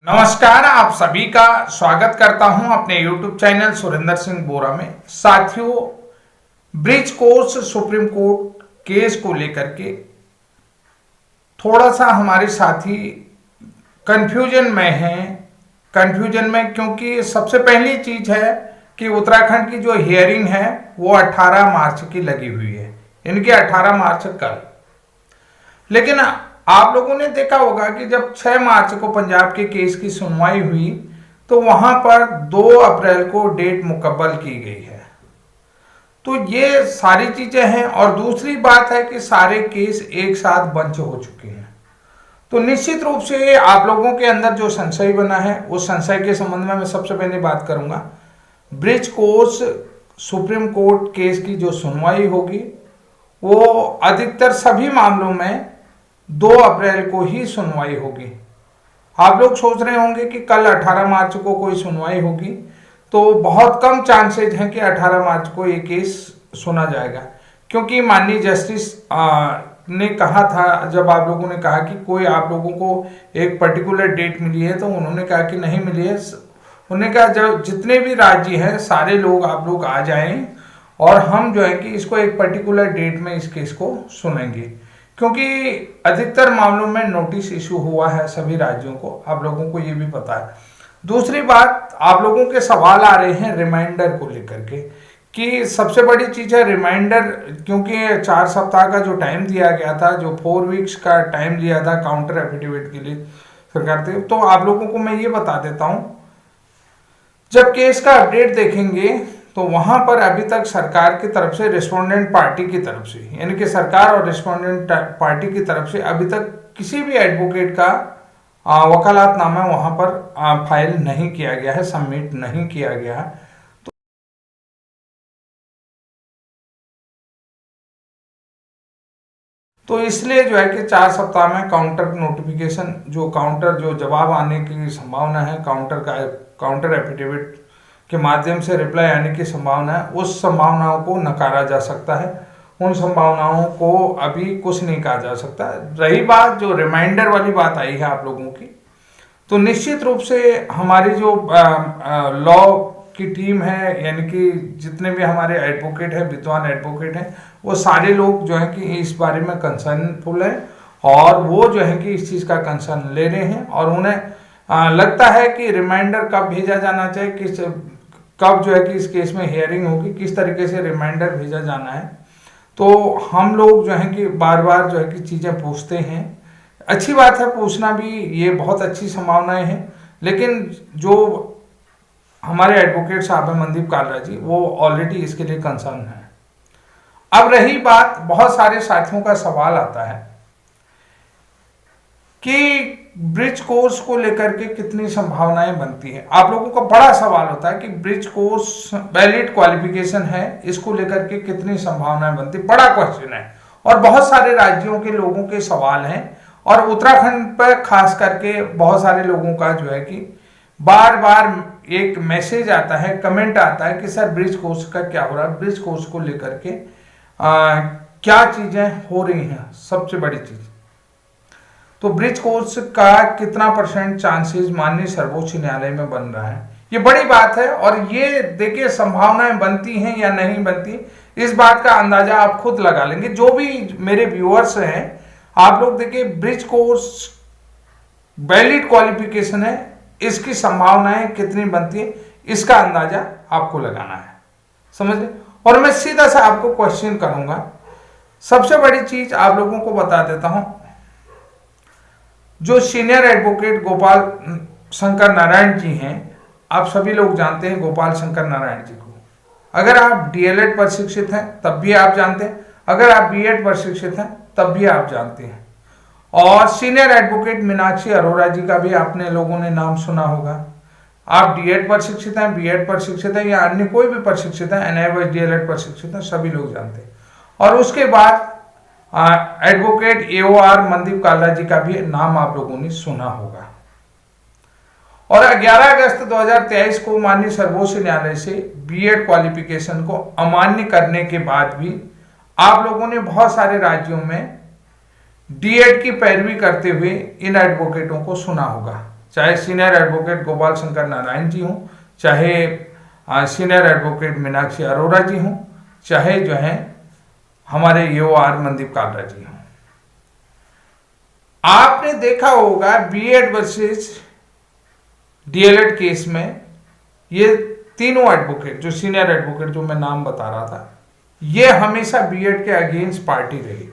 नमस्कार, आप सभी का स्वागत करता हूं अपने YouTube चैनल सुरेंद्र सिंह बोरा में। साथियों, bridge course supreme court case को लेकर के थोड़ा सा हमारे साथी कंफ्यूजन में हैं। कंफ्यूजन में क्योंकि सबसे पहली चीज है कि उत्तराखंड की जो हियरिंग है वो 18 मार्च की लगी हुई है। इनकी 18 मार्च कल, लेकिन आप लोगों ने देखा होगा कि जब 6 मार्च को पंजाब के केस की सुनवाई हुई तो वहां पर 2 अप्रैल को डेट मुकब्बल की गई है। तो ये सारी चीजें हैं और दूसरी बात है कि सारे केस एक साथ बंच हो चुके हैं। तो निश्चित रूप से आप लोगों के अंदर जो संशय बना है उस संशय के संबंध में मैं सबसे पहले बात करूंगा। Bridge course supreme court case की जो सुनवाई होगी वो अधिकतर सभी मामलों में 2 अप्रैल को ही सुनवाई होगी। आप लोग सोच रहे होंगे कि कल 18 मार्च को कोई सुनवाई होगी, तो बहुत कम चांसेज हैं कि 18 मार्च को ये केस सुना जाएगा, क्योंकि माननीय जस्टिस ने कहा था, जब आप लोगों ने कहा कि कोई आप लोगों को एक पर्टिकुलर डेट मिली है, तो उन्होंने कहा कि नहीं मिली है। उन्होंने कहा जब जितने भी राज्य हैं सारे लोग आप लोग आ जाएं और हम जो है कि इसको एक पर्टिकुलर डेट में इस केस को सुनेंगे, क्योंकि अधिकतर मामलों में नोटिस इशू हुआ है सभी राज्यों को, आप लोगों को ये भी पता है। दूसरी बात, आप लोगों के सवाल आ रहे हैं रिमाइंडर को लेकर के कि सबसे बड़ी चीज है रिमाइंडर, क्योंकि 4 सप्ताह का जो टाइम दिया गया था, जो 4 वीक्स का टाइम लिया था काउंटर एफिडेविट के लिए सरकार से, तो आप लोगों को मैं ये बता देता हूं, जब केस का अपडेट देखेंगे तो वहां पर अभी तक सरकार की तरफ से, रिस्पोंडेंट पार्टी की तरफ से, यानी कि सरकार और रिस्पोंडेंट पार्टी की तरफ से अभी तक किसी भी एडवोकेट का वकालतनामा वहां पर फाइल नहीं किया गया है, सबमिट नहीं किया गया है। तो इसलिए जो है कि 4 सप्ताह में काउंटर नोटिफिकेशन, जो जवाब आने की संभावना है, काउंटर एफिडेविट के माध्यम से रिप्लाई आने की संभावना है, उस संभावनाओं को नकारा जा सकता है। उन संभावनाओं को अभी कुछ नहीं कहा जा सकता। रही बात जो रिमाइंडर वाली बात आई है आप लोगों की, तो निश्चित रूप से हमारी जो लॉ की टीम है, यानी कि जितने भी हमारे एडवोकेट हैं, विद्वान एडवोकेट हैं, वो सारे लोग जो है कि इस बारे में कंसर्नफुल हैं और वो जो है कि इस चीज़ का कंसर्न ले रहे हैं और उन्हें लगता है कि रिमाइंडर कब भेजा जाना चाहिए, कब जो है कि इस केस में हियरिंग होगी, किस तरीके से रिमाइंडर भेजा जाना है। तो हम लोग जो है कि बार बार जो है कि चीज़ें पूछते हैं। अच्छी बात है पूछना भी, ये बहुत अच्छी संभावनाएं हैं, लेकिन जो हमारे एडवोकेट साहब हैं मनदीप कालरा जी, वो ऑलरेडी इसके लिए कंसर्न है। अब रही बात, बहुत सारे साथियों का सवाल आता है कि ब्रिज कोर्स को लेकर के कितनी संभावनाएं बनती है। आप लोगों का बड़ा सवाल होता है कि ब्रिज कोर्स वैलिड क्वालिफिकेशन है, इसको लेकर के कितनी संभावनाएं बनती, बड़ा क्वेश्चन है और बहुत सारे राज्यों के लोगों के सवाल हैं और उत्तराखंड पर खास करके बहुत सारे लोगों का जो है कि बार बार एक मैसेज आता है, कमेंट आता है कि सर ब्रिज कोर्स का क्या हो रहा है, ब्रिज कोर्स को लेकर के क्या चीजें हो रही हैं। सबसे बड़ी चीज तो ब्रिज कोर्स का कितना % चांसेस माननीय सर्वोच्च न्यायालय में बन रहा है, ये बड़ी बात है। और ये देखिए संभावनाएं बनती हैं या नहीं बनती, इस बात का अंदाजा आप खुद लगा लेंगे। जो भी मेरे व्यूअर्स हैं, आप लोग देखिए ब्रिज कोर्स वैलिड क्वालिफिकेशन है, इसकी संभावनाएं कितनी बनती है, इसका अंदाजा आपको लगाना है, समझ। और मैं सीधा सा आपको क्वेश्चन करूंगा। सबसे बड़ी चीज आप लोगों को बता देता हूं, जो सीनियर एडवोकेट गोपाल शंकर नारायण जी हैं, आप सभी लोग जानते हैं गोपाल शंकर नारायण जी को। अगर आप डीएलएड प्रशिक्षित हैं तब भी आप जानते हैं, अगर आप बीएड प्रशिक्षित हैं तब भी आप जानते हैं। और सीनियर एडवोकेट मीनाक्षी अरोड़ा जी का भी आपने लोगों ने नाम सुना होगा। आप डीएड प्रशिक्षित हैं, बीएड प्रशिक्षित हैं या अन्य कोई भी प्रशिक्षित है, एनआईओएस डीएलएड प्रशिक्षित है, सभी लोग जानते हैं। और उसके बाद एडवोकेट एओआर मनदीप कालरा जी का भी नाम आप लोगों ने सुना होगा। और 11 अगस्त 2023 को माननीय सर्वोच्च न्यायालय से बीएड क्वालिफिकेशन को अमान्य करने के बाद भी आप लोगों ने बहुत सारे राज्यों में डीएड की पैरवी करते हुए इन एडवोकेटों को सुना होगा। चाहे सीनियर एडवोकेट गोपाल शंकर नारायण जी हों, चाहे सीनियर एडवोकेट मीनाक्षी अरोड़ा जी हों, चाहे जो है हमारे EOR मनदीप कालरा जी हों। आपने देखा होगा बीएड वर्सेस डीएलएड केस में ये तीनों एडवोकेट, जो सीनियर एडवोकेट जो मैं नाम बता रहा था, ये हमेशा बीएड के अगेंस्ट पार्टी रही,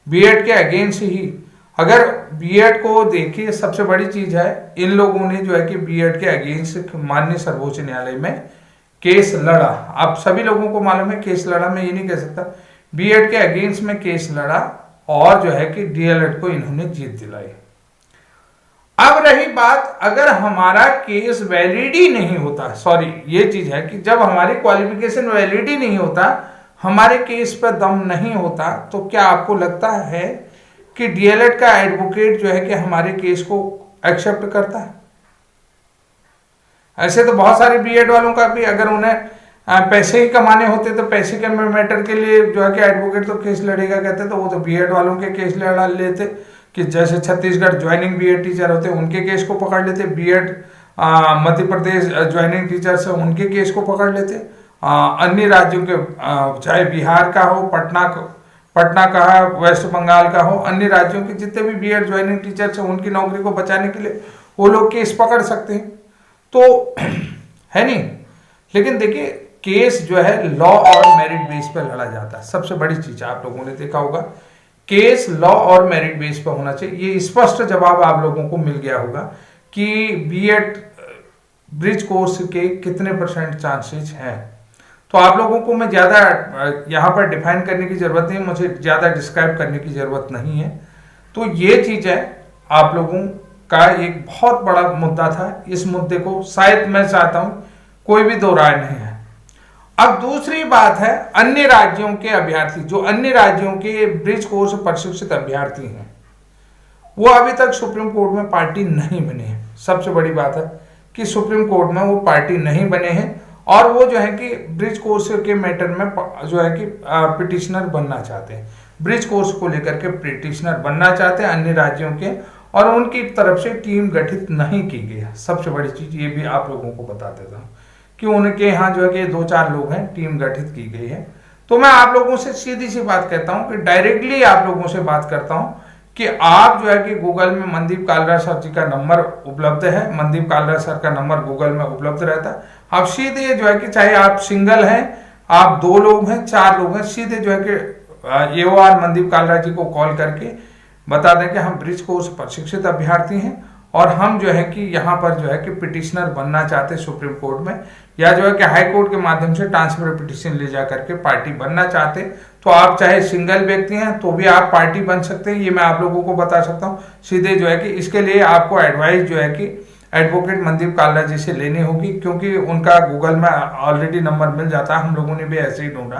बीएड के अगेंस्ट ही। अगर बीएड को देखिए, सबसे बड़ी चीज है, इन लोगों ने जो है कि बीएड के अगेंस्ट माननीय सर्वोच्च न्यायालय में केस लड़ा। आप सभी लोगों को मालूम है केस लड़ा, मैं ये नहीं कह सकता, बीएड के अगेंस्ट में केस लड़ा और जो है कि डीएलएड को इन्होंने जीत दिलाई। अब रही बात, अगर हमारा केस वैलिड ही नहीं होता, सॉरी ये चीज है कि जब हमारी क्वालिफिकेशन वैलिड ही नहीं होता, हमारे केस पर दम नहीं होता, तो क्या आपको लगता है कि डीएलएड का एडवोकेट जो है कि हमारे केस को एक्सेप्ट करता है? ऐसे तो बहुत सारे बीएड वालों का भी, अगर उन्हें पैसे ही कमाने होते तो पैसे के मैटर के लिए जो है कि एडवोकेट तो केस लड़ेगा कहते, तो वो तो बीएड वालों के केस लड़ा लेते, कि जैसे छत्तीसगढ़ ज्वाइनिंग बीएड टीचर होते उनके केस को पकड़ लेते, BEd Madhya Pradesh joining teacher से उनके केस को पकड़ लेते, अन्य राज्यों के चाहे बिहार का हो, पटना का, वेस्ट बंगाल का हो, अन्य राज्यों के जितने भी बीएड ज्वाइनिंग टीचर से उनकी नौकरी को बचाने के लिए वो लोग केस पकड़ सकते हैं, तो है नहीं। लेकिन देखिए केस जो है लॉ और मेरिट बेस पर लड़ा जाता है। सबसे बड़ी चीज आप लोगों ने देखा होगा, केस लॉ और मेरिट बेस पर होना चाहिए। ये स्पष्ट जवाब आप लोगों को मिल गया होगा कि बीएड ब्रिज कोर्स के कितने % चांसेस हैं। तो आप लोगों को मैं ज्यादा यहाँ पर डिफाइन करने की जरूरत नहीं, मुझे ज्यादा डिस्क्राइब करने की जरूरत नहीं है। तो ये चीज है, आप लोगों का एक बहुत बड़ा मुद्दा था। इस मुद्दे को शायद मैं चाहता हूं कोई भी दो राय नहीं है। अब दूसरी बात है, अन्य राज्यों के अभ्यर्थी, जो अन्य राज्यों के ब्रिज कोर्स प्रशिक्षित अभ्यर्थी हैं, वो अभी तक सुप्रीम कोर्ट में पार्टी नहीं बने हैं। सबसे बड़ी बात है कि सुप्रीम कोर्ट में वो पार्टी नहीं बने हैं, और वो जो है कि ब्रिज कोर्स के मैटर में जो है कि पिटिशनर बनना चाहते हैं, ब्रिज कोर्स को लेकर के पिटिशनर बनना चाहते हैं अन्य राज्यों के, और उनकी तरफ से टीम गठित नहीं की गई है। सबसे बड़ी चीज ये भी आप लोगों को बता देता हूँ कि उनके यहाँ जो है कि 2-4 लोग हैं, टीम गठित की गई है। तो मैं आप लोगों से सीधी सी बात कहता हूँ कि डायरेक्टली आप लोगों से बात करता हूँ कि आप जो है कि गूगल में मनदीप कालरा सर जी का नंबर उपलब्ध है, मनदीप कालरा सर का नंबर गूगल में उपलब्ध रहता है। आप सीधे जो है कि चाहे आप सिंगल हैं, आप 2 लोग हैं, 4 लोग हैं, सीधे जो है कि EOR मनदीप कालरा जी को कॉल करके बता दें कि हम ब्रिज कोर्स प्रशिक्षित अभ्यर्थी हैं और हम जो है कि यहाँ पर जो है कि पिटिशनर बनना चाहते हैं सुप्रीम कोर्ट में, या जो है कि हाई कोर्ट के माध्यम से ट्रांसफर पिटिशन ले जा करके पार्टी बनना चाहते हैं। तो आप चाहे सिंगल व्यक्ति हैं तो भी आप पार्टी बन सकते हैं, ये मैं आप लोगों को बता सकता हूँ। सीधे जो है कि इसके लिए आपको एडवाइस जो है कि एडवोकेट मनदीप कालरा जी से लेनी होगी, क्योंकि उनका गूगल में ऑलरेडी नंबर मिल जाता है, हम लोगों ने भी ऐसे ही ढूंढा।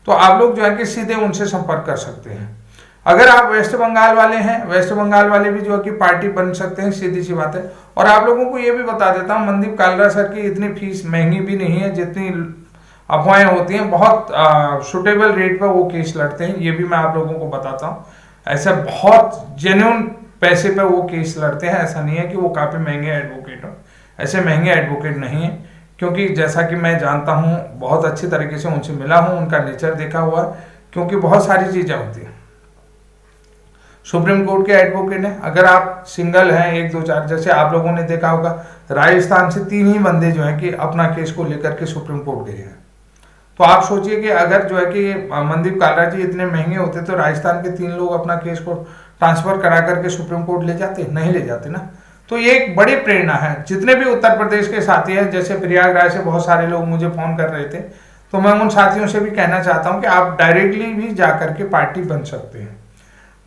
तो आप लोग जो है कि सीधे उनसे संपर्क कर सकते हैं। अगर आप वेस्ट बंगाल वाले हैं, वेस्ट बंगाल वाले भी जो है कि पार्टी बन सकते हैं, सीधी सी बात है। और आप लोगों को ये भी बता देता हूँ, मनदीप कालरा सर की इतनी फीस महंगी भी नहीं है जितनी अफवाहें होती हैं। बहुत सुटेबल रेट पर वो केस लड़ते हैं, ये भी मैं आप लोगों को बताता हूँ। ऐसा बहुत जेन्युइन पैसे पर वो केस लड़ते हैं, ऐसा नहीं है कि वो काफी महंगे एडवोकेट हो। ऐसे महंगे एडवोकेट नहीं है, क्योंकि जैसा कि मैं जानता हूँ, बहुत अच्छी तरीके से उनसे मिला हूँ, उनका नेचर देखा हुआ है, क्योंकि बहुत सारी चीजें होती हैं। सुप्रीम कोर्ट के एडवोकेट हैं, अगर आप सिंगल हैं 1-2-4, जैसे आप लोगों ने देखा होगा राजस्थान से 3 ही बंदे जो हैं कि अपना केस को लेकर के सुप्रीम कोर्ट गए हैं। तो आप सोचिए कि अगर जो है कि मनदीप कालरा जी इतने महंगे होते तो राजस्थान के 3 लोग अपना केस को ट्रांसफर करा करके सुप्रीम कोर्ट ले जाते? नहीं ले जाते ना। तो ये एक बड़ी प्रेरणा है। जितने भी उत्तर प्रदेश के साथी हैं, जैसे प्रयागराज से बहुत सारे लोग मुझे फोन कर रहे थे, तो मैं उन साथियों से भी कहना चाहता हूं कि आप डायरेक्टली भी जाकर के पार्टी बन सकते हैं।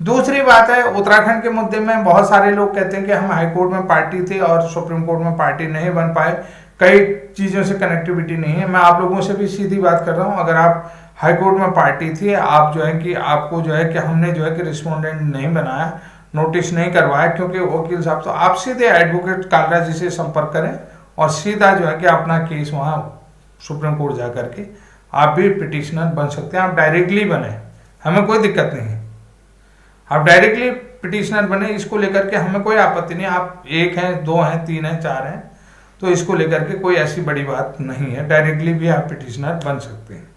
दूसरी बात है, उत्तराखंड के मुद्दे में बहुत सारे लोग कहते हैं कि हम हाईकोर्ट में पार्टी थे और सुप्रीम कोर्ट में पार्टी नहीं बन पाए, कई चीजों से कनेक्टिविटी नहीं है। मैं आप लोगों से भी सीधी बात कर रहा हूं, अगर आप हाईकोर्ट में पार्टी थी, आप जो है कि आपको जो है कि हमने जो है कि रिस्पोंडेंट नहीं बनाया, नोटिस नहीं करवाया, क्योंकि वकील साहब, तो आप सीधे एडवोकेट कालरा जी से संपर्क करें और सीधा जो है कि अपना केस वहां सुप्रीम कोर्ट जा करके आप भी पिटिशनर बन सकते हैं। आप डायरेक्टली बने, हमें कोई दिक्कत नहीं है। आप डायरेक्टली पिटिशनर बने, इसको लेकर के हमें कोई आपत्ति नहीं। आप 1 हैं, 2 हैं, 3 हैं, 4 हैं, तो इसको लेकर के कोई ऐसी बड़ी बात नहीं है। डायरेक्टली भी आप पिटिशनर बन सकते हैं,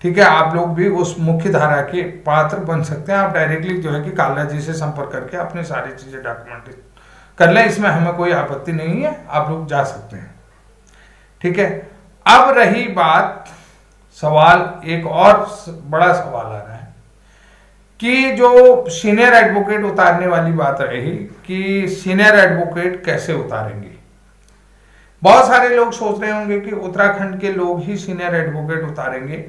ठीक है। आप लोग भी उस मुख्य धारा के पात्र बन सकते हैं। आप डायरेक्टली जो है कि काला जी से संपर्क करके अपनी सारी चीजें डॉक्यूमेंट कर लें, इसमें हमें कोई आपत्ति नहीं है, आप लोग जा सकते हैं, ठीक है। अब रही बात, सवाल एक और बड़ा सवाल आ रहा है कि जो सीनियर एडवोकेट उतारने वाली बात रही कि सीनियर एडवोकेट कैसे उतारेंगे। बहुत सारे लोग सोच रहे होंगे कि उत्तराखंड के लोग ही सीनियर एडवोकेट उतारेंगे।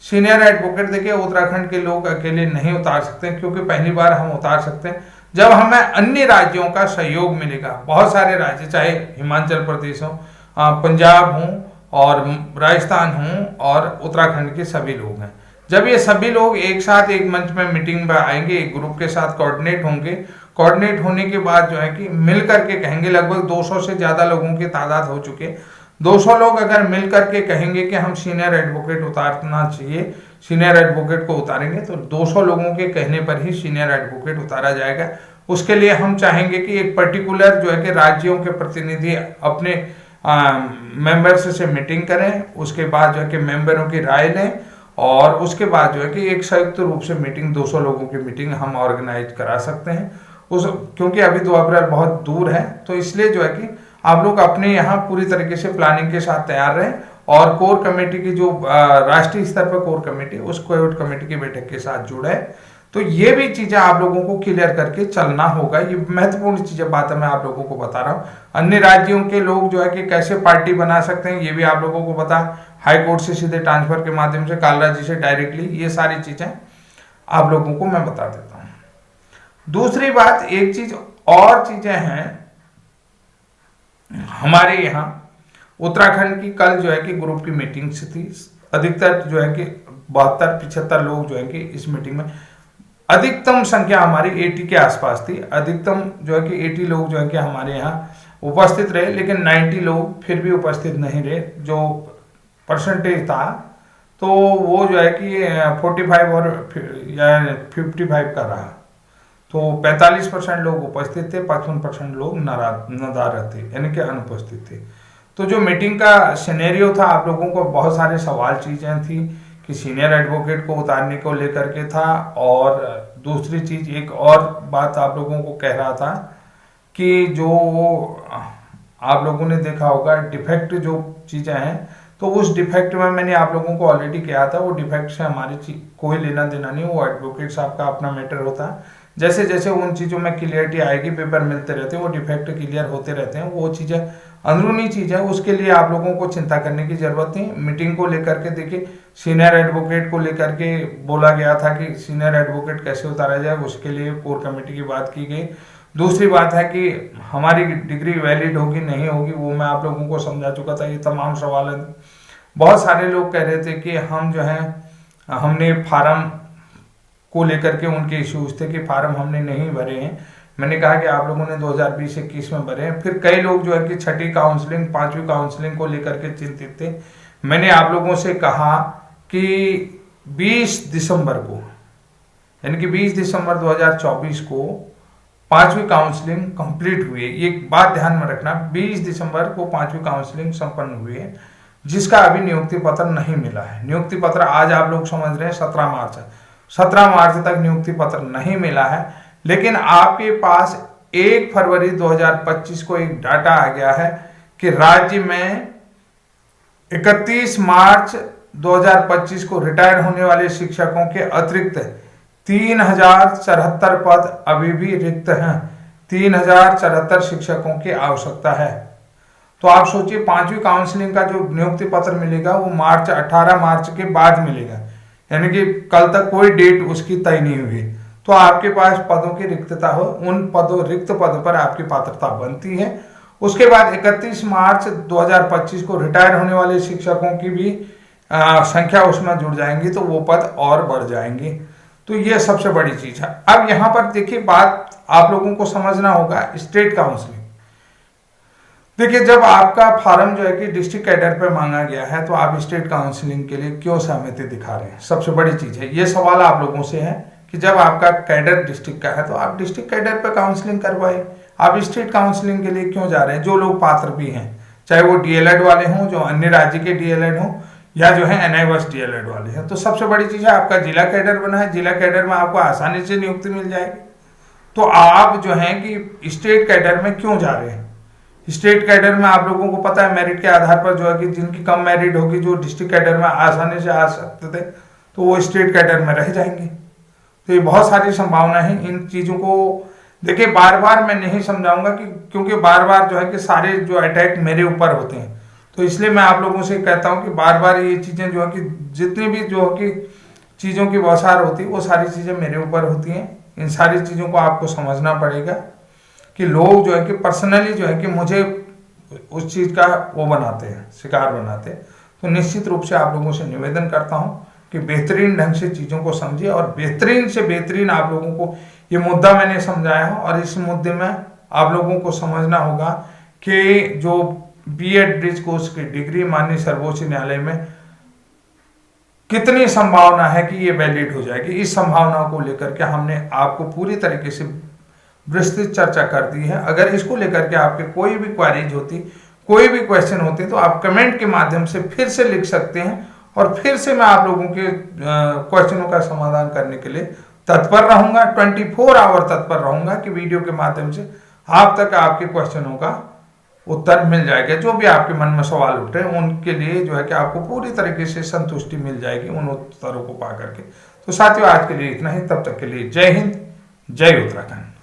सीनियर एडवोकेट देखिए, उत्तराखंड के लोग अकेले नहीं उतार सकते, क्योंकि पहली बार हम उतार सकते हैं जब हमें अन्य राज्यों का सहयोग मिलेगा। बहुत सारे राज्य, चाहे हिमाचल प्रदेश हो, पंजाब हो और राजस्थान हो और उत्तराखंड के सभी लोग हैं, जब ये सभी लोग एक साथ एक मंच में मीटिंग में आएंगे, एक ग्रुप के साथ कोऑर्डिनेट होंगे, कोऑर्डिनेट होने के बाद जो है कि मिल करके कहेंगे, लगभग 200 से ज्यादा लोगों की तादाद हो चुके, 200 लोग अगर मिल करके कहेंगे कि हम सीनियर एडवोकेट उतारना चाहिए, सीनियर एडवोकेट को उतारेंगे, तो 200 लोगों के कहने पर ही सीनियर एडवोकेट उतारा जाएगा। उसके लिए हम चाहेंगे कि एक पर्टिकुलर जो है कि राज्यों के प्रतिनिधि अपने मेंबर्स से मीटिंग करें, उसके बाद जो है कि मेंबरों की राय लें और उसके बाद जो है कि एक संयुक्त रूप से मीटिंग, 200 लोगों की मीटिंग हम ऑर्गेनाइज करा सकते हैं। क्योंकि अभी 2 अप्रैल बहुत दूर है, तो इसलिए जो है कि आप लोग अपने यहाँ पूरी तरीके से प्लानिंग के साथ तैयार रहें और कोर कमेटी की जो राष्ट्रीय स्तर पर कोर कमेटी, उस कोर कमेटी की बैठक के साथ जुड़े। तो ये भी चीजें आप लोगों को क्लियर करके चलना होगा। ये महत्वपूर्ण चीजें बातें मैं आप लोगों को बता रहा हूँ। अन्य राज्यों के लोग जो है कि कैसे पार्टी बना सकते हैं, ये भी आप लोगों को बता, हाई कोर्ट से सीधे ट्रांसफर के माध्यम से, कालरा जी से डायरेक्टली, ये सारी चीजें आप लोगों को मैं बता देता हूँ। दूसरी बात, एक चीज और चीजें हैं हमारे यहाँ उत्तराखंड की, कल जो है कि ग्रुप की मीटिंग थी, अधिकतर जो है कि 72-75 लोग जो है कि इस मीटिंग में, अधिकतम संख्या हमारी 80 के आसपास थी, अधिकतम जो है कि 80 लोग जो है कि हमारे यहाँ उपस्थित रहे, लेकिन 90 लोग फिर भी उपस्थित नहीं रहे। जो परसेंटेज था तो वो जो है कि 45 और या 55 का रहा, तो 45% लोग उपस्थित थे, 55% लोग नदारद थे, यानी कि अनुपस्थित थे। तो जो मीटिंग का सिनेरियो था, आप लोगों को बहुत सारे सवाल चीजें थी कि सीनियर एडवोकेट को उतारने को लेकर के था, और दूसरी चीज एक और बात आप लोगों को कह रहा था कि जो आप लोगों ने देखा होगा डिफेक्ट जो चीजें हैं, तो उस डिफेक्ट में मैंने आप लोगों को ऑलरेडी कहा था, वो डिफेक्ट से हमारी कोई लेना देना नहीं, वो एडवोकेट साहब का अपना मैटर होता है। जैसे जैसे उन चीज़ों में क्लियरिटी आएगी, पेपर मिलते रहते हैं, वो डिफेक्ट क्लियर होते रहते हैं, वो चीज़ें अंदरूनी चीज़ है, उसके लिए आप लोगों को चिंता करने की जरूरत नहीं। मीटिंग को लेकर के देखिए, सीनियर एडवोकेट को लेकर के बोला गया था कि सीनियर एडवोकेट कैसे उतारा जाए, उसके लिए कोर कमेटी की बात की गई। दूसरी बात है कि हमारी डिग्री वैलिड होगी नहीं होगी, वो मैं आप लोगों को समझा चुका था। ये तमाम सवाल है। बहुत सारे लोग कह रहे थे कि हम जो है, हमने फार्म को लेकर के उनके इश्यूज थे कि फार्म हमने नहीं भरे हैं। मैंने कहा कि आप लोगों ने 2020-21 में भरे हैं। फिर कई लोग जो है कि छठी काउंसलिंग, 5वीं काउंसलिंग को लेकर के चिंतित थे। मैंने आप लोगों से कहा कि 20 दिसंबर को, यानी कि 20 दिसंबर 2024 को 5वीं काउंसलिंग कंप्लीट हुई है। ये बात ध्यान में रखना, 20 दिसंबर को 5वीं काउंसलिंग संपन्न हुई है, जिसका अभी नियुक्ति पत्र नहीं मिला है। नियुक्ति पत्र आज आप लोग समझ रहे हैं 17 मार्च है, 17 मार्च तक नियुक्ति पत्र नहीं मिला है। लेकिन आपके पास 1 फरवरी 2025 को एक डाटा आ गया है कि राज्य में 31 मार्च 2025 को रिटायर होने वाले शिक्षकों के अतिरिक्त 3074 पद अभी भी रिक्त हैं। 3074 शिक्षकों की आवश्यकता है। तो आप सोचिए, 5वीं काउंसलिंग का जो नियुक्ति पत्र मिलेगा वो 18 मार्च के बाद मिलेगा, यानी कि कल तक कोई डेट उसकी तय नहीं हुई। तो आपके पास पदों की रिक्तता हो, उन रिक्त पदों पर आपकी पात्रता बनती है। उसके बाद 31 मार्च 2025 को रिटायर होने वाले शिक्षकों की भी संख्या उसमें जुड़ जाएंगी, तो वो पद और बढ़ जाएंगे। तो ये सबसे बड़ी चीज है। अब यहाँ पर देखिए, बात आप लोगों को समझना होगा, स्टेट काउंसलिंग। देखिए, जब आपका फार्म जो है कि डिस्ट्रिक्ट कैडर पे मांगा गया है, तो आप स्टेट काउंसलिंग के लिए क्यों सहमति दिखा रहे हैं? सबसे बड़ी चीज है, ये सवाल आप लोगों से है कि जब आपका कैडर डिस्ट्रिक्ट का है तो आप डिस्ट्रिक्ट कैडर पे काउंसलिंग करवाए। आप स्टेट काउंसलिंग के लिए क्यों जा रहे हैं? जो लोग पात्र भी हैं, चाहे वो डीएलएड वाले हों, जो अन्य राज्य के डीएलएड हों, या जो है एनआईवस डीएलएड वाले हैं। तो सबसे बड़ी चीज है आपका जिला कैडर बना है। जिला कैडर में आपको आसानी से नियुक्ति मिल जाएगी। तो आप जो है कि स्टेट कैडर में क्यों जा रहे हैं? स्टेट कैडर में आप लोगों को पता है मेरिट के आधार पर जो है कि जिनकी कम मेरिट होगी, जो डिस्ट्रिक्ट कैडर में आसानी से आ सकते थे, तो वो स्टेट कैडर में रह जाएंगे। तो ये बहुत सारी संभावना है। इन चीजों को देखिए, बार बार मैं नहीं समझाऊंगा कि क्योंकि बार बार जो है कि सारे जो अटैक मेरे ऊपर होते हैं, तो इसलिए मैं आप लोगों से कहता हूं कि बार बार ये चीजें जो है कि जितनी भी जो है कि चीजों की बौछार होती है वो सारी चीजें मेरे ऊपर होती हैं। इन सारी चीजों को आपको समझना पड़ेगा कि लोग जो है कि पर्सनली जो है कि मुझे उस चीज का वो बनाते हैं, शिकार बनाते हैं। तो निश्चित रूप से आप लोगों से निवेदन करता हूं कि बेहतरीन ढंग से चीजों को समझिए और बेहतरीन से बेहतरीन आप लोगों को ये मुद्दा मैंने समझाया है। और इस मुद्दे में आप लोगों को समझना होगा कि जो बीएड ब्रिज कोर्स की डिग्री माननीय सर्वोच्च न्यायालय में कितनी संभावना है कि ये वैलिड हो जाएगी। इस संभावना को लेकर के हमने आपको पूरी तरीके से विस्तृत चर्चा कर दी है। अगर इसको लेकर के आपके कोई भी क्वेरीज होती, कोई भी क्वेश्चन होते, तो आप कमेंट के माध्यम से फिर से लिख सकते हैं और फिर से मैं आप लोगों के क्वेश्चनों का समाधान करने के लिए तत्पर रहूंगा। 24 आवर तत्पर रहूंगा कि वीडियो के माध्यम से आप तक आपके क्वेश्चनों का उत्तर मिल जाएगा। जो भी आपके मन में सवाल उठ रहे हैं उनके लिए जो है कि आपको पूरी तरीके से संतुष्टि मिल जाएगी उन उत्तरों को पा करके। तो साथियों, आज के लिए इतना ही। तब तक के लिए जय हिंद, जय उत्तराखंड।